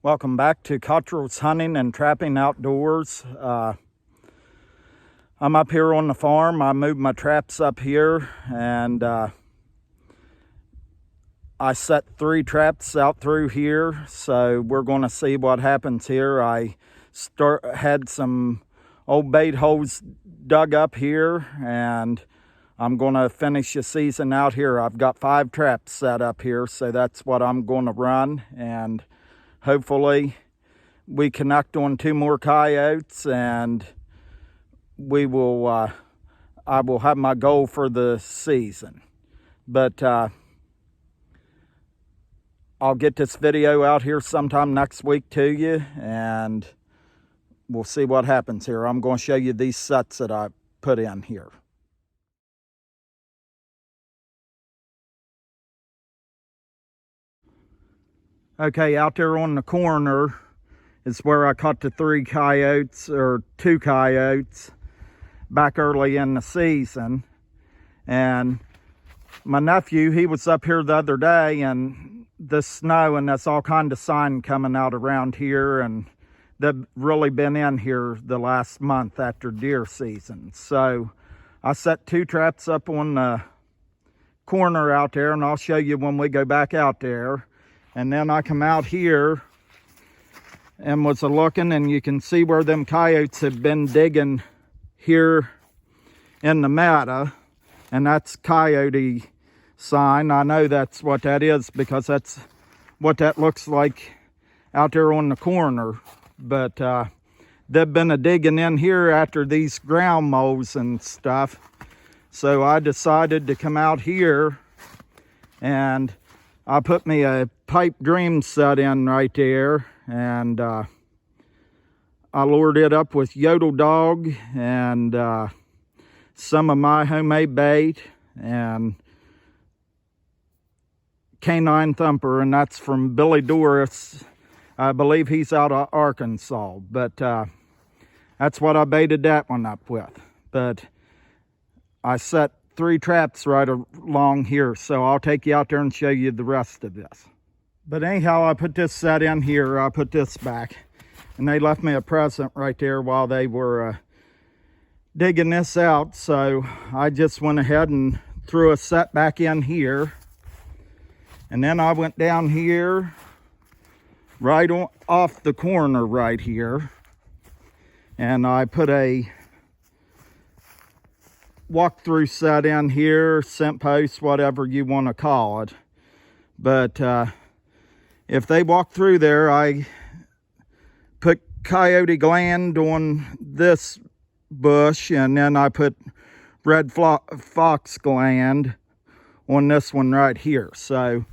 Welcome back to Cottrell's Hunting and Trapping Outdoors. I'm up here on the farm. I moved my traps up here and I set 3 traps out through here. So we're going to see what happens here. I had some old bait holes dug up here and I'm going to finish the season out here. I've got 5 traps set up here, so that's what I'm going to run, and hopefully we connect on 2 more coyotes, and we will I will have my goal for the season. But I'll get this video out here sometime next week to you, and we'll see what happens here. I'm going to show you these sets that I put in here. Okay, out there on the corner is where I caught the 3 coyotes, or 2 coyotes, back early in the season. And my nephew, he was up here the other day, and the snow and that's all kind of sign coming out around here, and they've really been in here the last month after deer season. So I set 2 traps up on the corner out there, and I'll show you when we go back out there. And then I come out here and was looking, and you can see where them coyotes have been digging here in the matta, and that's coyote sign. I know that's what that is because that's what that looks like out there on the corner. But they've been digging in here after these ground moles and stuff. So I decided to come out here, and I put me a pipe dream set in right there, and I lured it up with Yodel Dog and some of my homemade bait and Canine Thumper, and that's from Billy Doris. I believe he's out of Arkansas, but that's what I baited that one up with. But I set 3 traps right along here, so I'll take you out there and show you the rest of this. But anyhow, I put this set in here. I put this back, and they left me a present right there while they were digging this out. So I just went ahead and threw a set back in here, and then I went down here right off the corner right here, and I put a walk-through set in here, scent post, whatever you want to call it. But if they walk through there, I put coyote gland on this bush, and then I put red fox gland on this one right here. So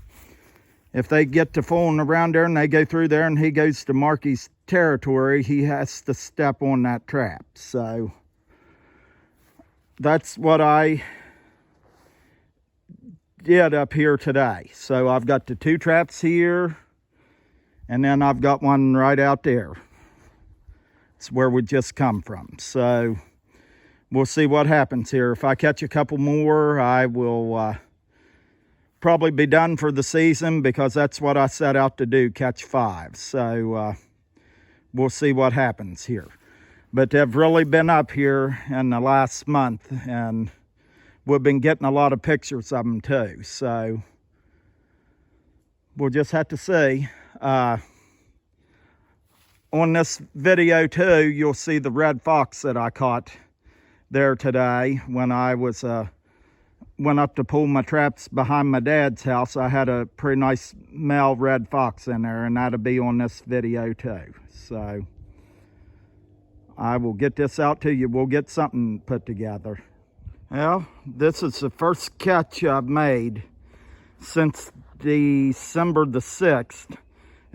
if they get to fooling around there and they go through there and he goes to Marky's territory, he has to step on that trap. So that's what I did up here today. So I've got the 2 traps here, and then I've got one right out there. It's where we just come from. So we'll see what happens here. If I catch a couple more, I will probably be done for the season, because that's what I set out to do, catch 5. So we'll see what happens here. But they've really been up here in the last month, and we've been getting a lot of pictures of them too. So we'll just have to see. On this video too, you'll see the red fox that I caught there today when I was went up to pull my traps behind my dad's house. I had a pretty nice male red fox in there, and that'll be on this video too. So I will get this out to you. We'll get something put together. Well, this is the first catch I've made since December the 6th.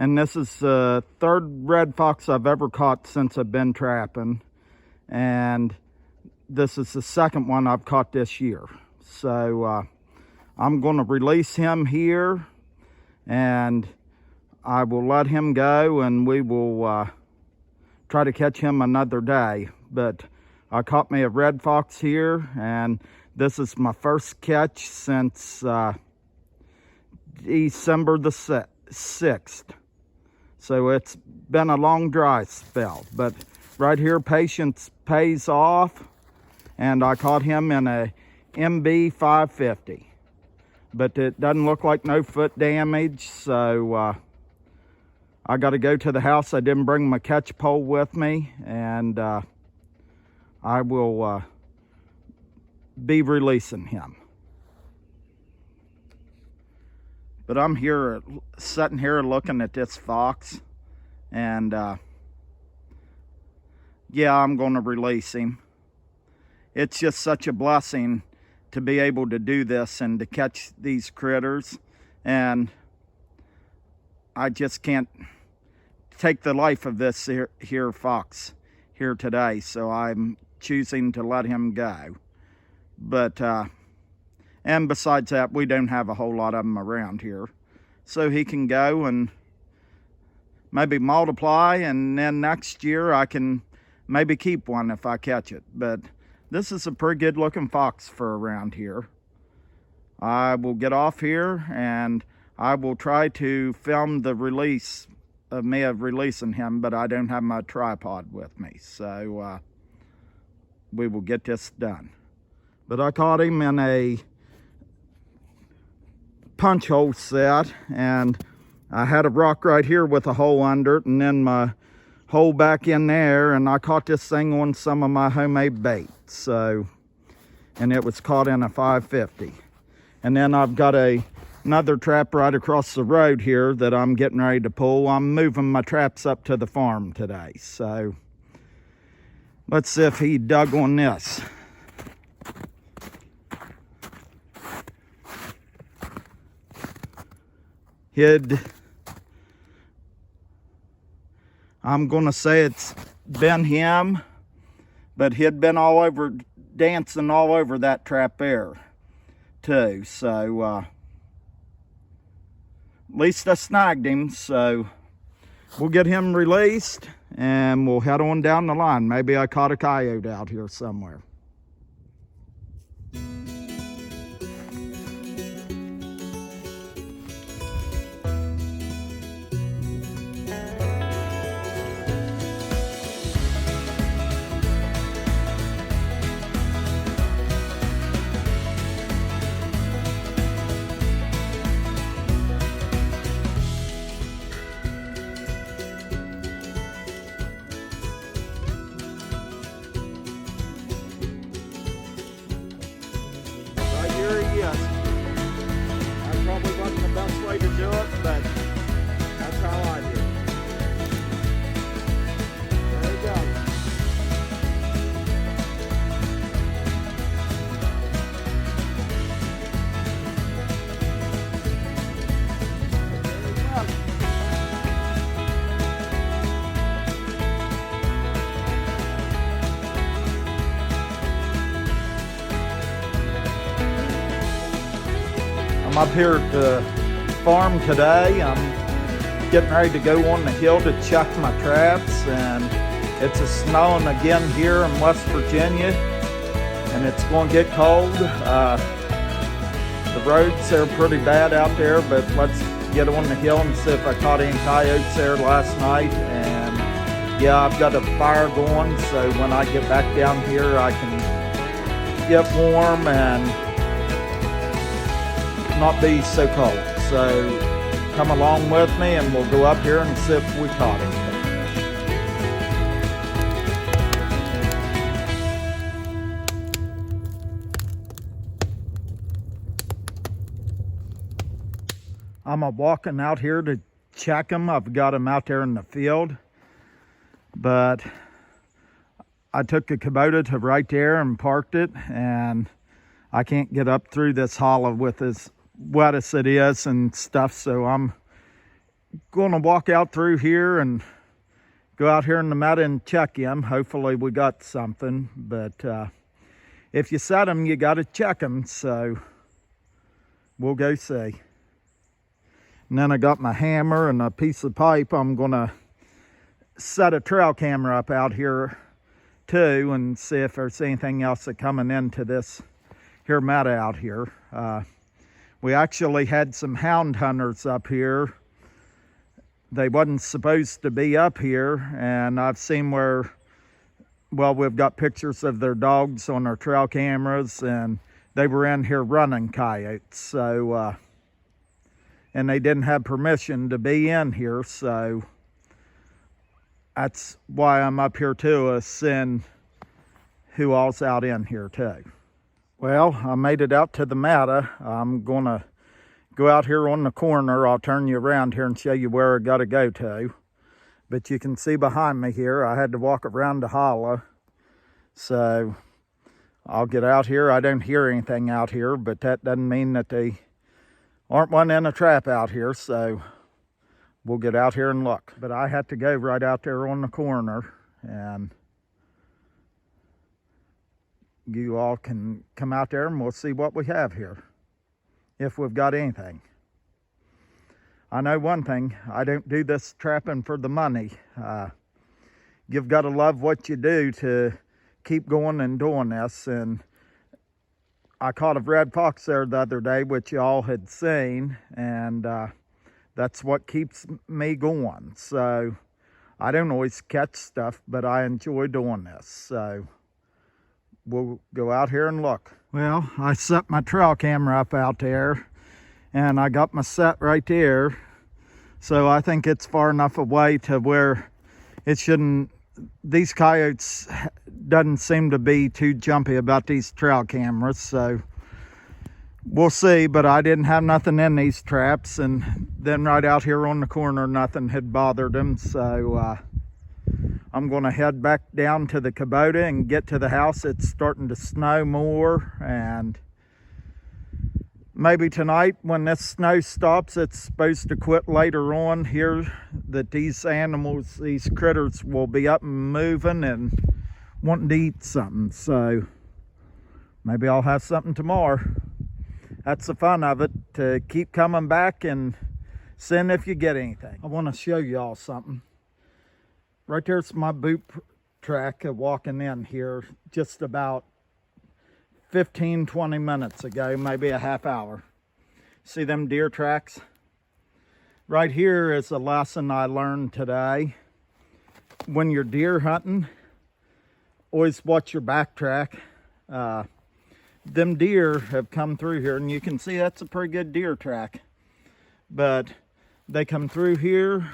And this is the 3rd red fox I've ever caught since I've been trapping. And this is the 2nd one I've caught this year. So I'm going to release him here, and I will let him go, and we will try to catch him another day. But I caught me a red fox here, and this is my first catch since December the 6th. So it's been a long dry spell, but right here, patience pays off. And I caught him in a MB 550, but it doesn't look like no foot damage. So I got to go to the house. I didn't bring my catch pole with me, and I will be releasing him. But I'm here, sitting here looking at this fox, and yeah, I'm going to release him. It's just such a blessing to be able to do this and to catch these critters, and I just can't take the life of this here fox here today, so I'm choosing to let him go. But and besides that, we don't have a whole lot of them around here, so he can go and maybe multiply, and then next year I can maybe keep one if I catch it. But this is a pretty good looking fox for around here. I will get off here and I will try to film the release of me of releasing him, but I don't have my tripod with me, so we will get this done. But I caught him in a punch hole set, and I had a rock right here with a hole under it, and then my hole back in there, and I caught this thing on some of my homemade bait. So, and it was caught in a 550. And then I've got another trap right across the road here that I'm getting ready to pull. I'm moving my traps up to the farm today, so let's see if he dug on this. I'm gonna say it's been him, but he'd been all over, dancing all over that trap there too. So at least I snagged him, so we'll get him released and we'll head on down the line. Maybe I caught a coyote out here somewhere. That probably wasn't the best way to do it, but that's how I do it. There we go. I'm up here at the farm today. I'm getting ready to go on the hill to check my traps, and it's snowing again here in West Virginia, and it's going to get cold. The roads are pretty bad out there, but let's get on the hill and see if I caught any coyotes there last night. And yeah, I've got a fire going, so when I get back down here I can get warm and not be so cold. So come along with me and we'll go up here and see if we caught him. I'm walking out here to check him. I've got him out there in the field, but I took the Kubota to right there and parked it, and I can't get up through this hollow with as wet as it is and stuff, so I'm going to walk out through here and go out here in the meadow and check him. Hopefully we got something, but if you set him, you got to check him, so we'll go see. And then I got my hammer and a piece of pipe. I'm going to set a trail camera up out here too and see if there's anything else that's coming into this here meadow out here. We actually had some hound hunters up here they wasn't supposed to be up here, and I've seen where, well, we've got pictures of their dogs on our trail cameras, and they were in here running coyotes. So, and they didn't have permission to be in here, so that's why I'm up here too, seeing who all's out in here too. Well, I made it out to the matta. I'm gonna go out here on the corner. I'll turn you around here and show you where I gotta go to. But you can see behind me here, I had to walk around the hollow. So I'll get out here. I don't hear anything out here, but that doesn't mean that they aren't one in a trap out here. So we'll get out here and look. But I had to go right out there on the corner, and you all can come out there and we'll see what we have here, if we've got anything. I know one thing, I don't do this trapping for the money. You've got to love what you do to keep going and doing this. And I caught a red fox there the other day, which y'all had seen, and that's what keeps me going. So I don't always catch stuff, but I enjoy doing this. So we'll go out here and look. Well, I set my trail camera up out there, and I got my set right there. So I think it's far enough away to where it shouldn't, these coyotes doesn't seem to be too jumpy about these trail cameras. So we'll see, but I didn't have nothing in these traps, and then right out here on the corner, nothing had bothered them. So I'm gonna head back down to the Kubota and get to the house. It's starting to snow more, and maybe tonight when this snow stops, it's supposed to quit later on here, that these animals, these critters will be up and moving and wanting to eat something. So maybe I'll have something tomorrow. That's the fun of it, to keep coming back and seeing if you get anything. I want to show y'all something. Right there's my boot track of walking in here just about 15-20 minutes ago, maybe a half hour. See them deer tracks? Right here is a lesson I learned today. When you're deer hunting, always watch your backtrack. Them deer have come through here, and you can see that's a pretty good deer track. But they come through here.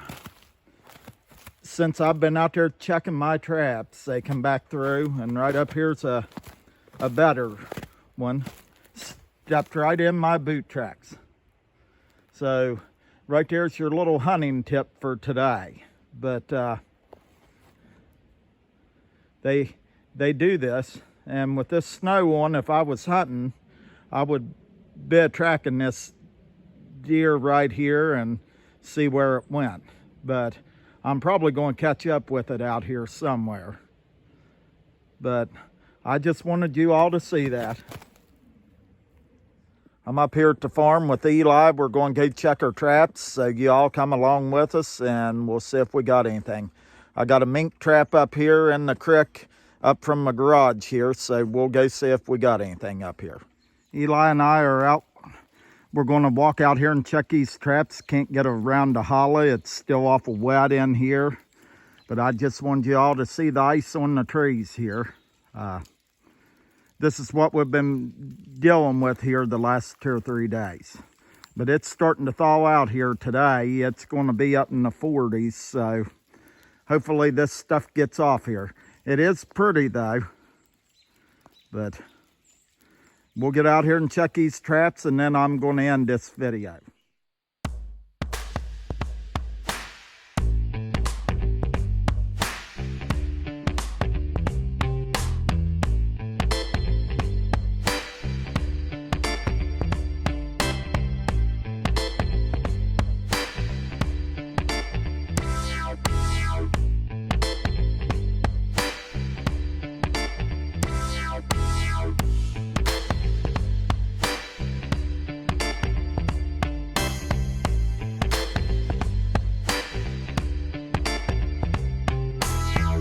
Since I've been out there checking my traps, they come back through, and right up here's a better one. Stepped right in my boot tracks. So right there's your little hunting tip for today. But they do this, and with this snow on, if I was hunting, I would be tracking this deer right here and see where it went. But I'm probably going to catch up with it out here somewhere. But I just wanted you all to see that. I'm up here at the farm with Eli. We're going to go check our traps, so you all come along with us and we'll see if we got anything. I got a mink trap up here in the creek up from my garage here, so we'll go see if we got anything up here. Eli and I are out. We're going to walk out here and check these traps. Can't get around the hollow. It's still awful wet in here. But I just wanted you all to see the ice on the trees here. This is what we've been dealing with here the last 2 or 3 days. But it's starting to thaw out here today. It's going to be up in the 40s. So hopefully this stuff gets off here. It is pretty though. But we'll get out here and check these traps, and then I'm going to end this video.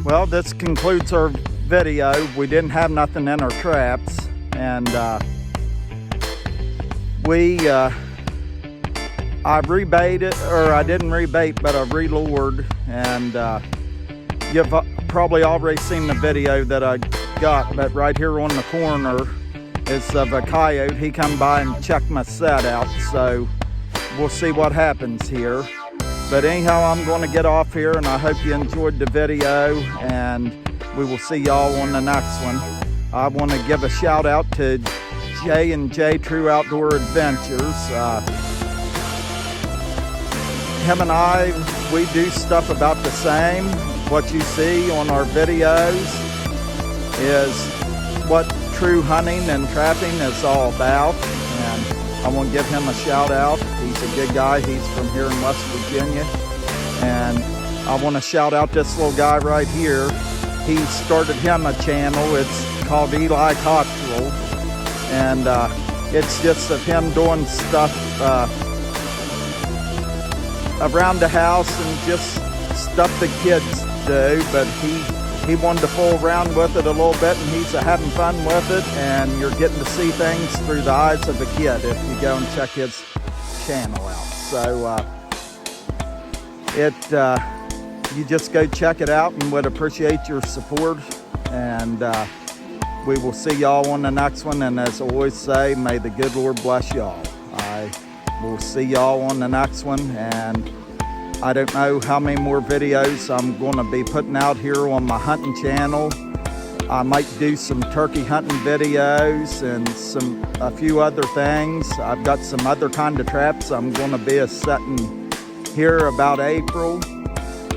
Well, this concludes our video. We didn't have nothing in our traps, and we I've rebaited, or I didn't rebait, but I've relured, and you've probably already seen the video that I got, but right here on the corner is of a coyote. He come by and checked my set out, so we'll see what happens here. But anyhow, I'm going to get off here, and I hope you enjoyed the video, and we will see y'all on the next one. I want to give a shout out to J&J True Outdoor Adventures. Him and I, we do stuff about the same. What you see on our videos is what true hunting and trapping is all about. And I want to give him a shout out. He's a good guy. He's from here in West Virginia. And I want to shout out this little guy right here. He started him a channel. It's called Eli Cottrell. And it's just of him doing stuff around the house and just stuff the kids do, but he wanted to fool around with it a little bit, and he's having fun with it, and you're getting to see things through the eyes of a kid if you go and check his channel out. So you just go check it out, and would appreciate your support, and we will see y'all on the next one. And as I always say, may the good Lord bless y'all. We'll see y'all on the next one, and I don't know how many more videos I'm going to be putting out here on my hunting channel. I might do some turkey hunting videos and a few other things. I've got some other kind of traps I'm going to be setting here about April,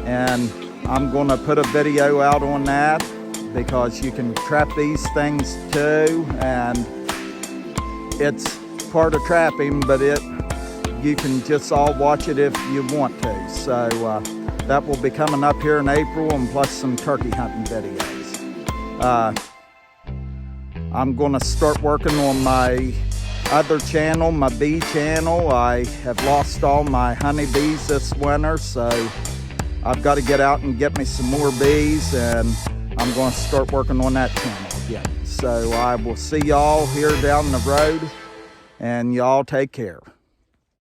and I'm going to put a video out on that, because you can trap these things too, and it's part of trapping, but you can just all watch it if you want to. So that will be coming up here in April, and plus some turkey hunting videos. I'm going to start working on my other channel, my bee channel. I have lost all my honeybees this winter, so I've got to get out and get me some more bees, and I'm going to start working on that channel again. So I will see y'all here down the road, and y'all take care.